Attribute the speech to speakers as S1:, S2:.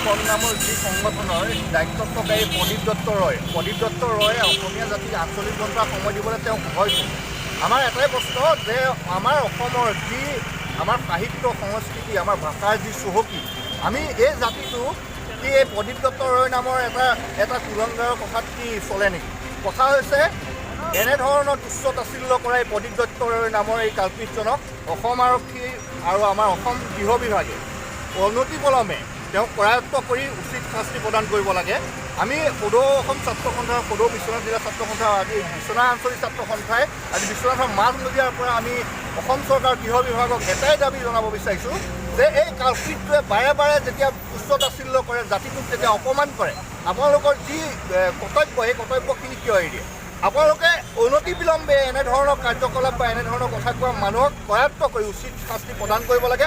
S1: Front নামৰ যি সংগঠনৰ দায়িত্বত্বকাৰী প্ৰদীপ দত্ত ৰয়ে অসমীয়া জাতিক 48 ঘণ্টা সময় দিবলৈ তেওঁক হয়তো আমাৰ এটাই প্ৰশ্ন যে আমাৰ অসমৰ যি আমাৰ সাহিত্য সংস্কৃতি আমাৰ ভাষাৰ যি চহকী আমি এই জাতিটো কি এই প্ৰদীপ দত্ত ৰয় নামৰ এটা কুলংগাৰৰ কথাত কি চলে নেকি? কথা হৈছে এনেধৰণৰ তুচ্ছ তাচ্ছিল্য কৰা এই প্ৰদীপ দত্ত ৰয় নামৰ এই কাল্পিতজনক অসম আৰক্ষী আৰু আমাৰ অসম গৃহ বিভাগে অনতিপলমে তেওঁক কৰায়ত্ব কৰি উচিত শাস্তি প্ৰদান কৰিব লাগে। আমি সদৌ অসম ছাত্ৰ সন্থা সদৌ বিশ্বনাথ জিলা ছাত্ৰ সন্থা আদি বিশ্বনাথ আঞ্চলিক ছাত্ৰ সন্থাই আজি বিশ্বনাথৰ মাজমজিয়াৰ পৰা আমি অসম চৰকাৰ গৃহ বিভাগক এটাই দাবী জনাব বিচাৰিছোঁ যে এই কাল্পিতটোৱে বাৰে বাৰে যেতিয়া তুচ্ছ তাচ্ছিল্য কৰে জাতিটোক যেতিয়া অপমান কৰে আপোনালোকৰ যি কৰ্তব্য সেই কৰ্তব্যখিনি কিয় এৰি দিয়ে? আপোনালোকে অনতিবিলম্বে এনেধৰণৰ কাৰ্যকলাপ বা এনেধৰণৰ কথা কোৱা মানুহক কৰায়ত্ব কৰি উচিত শাস্তি প্ৰদান কৰিব লাগে।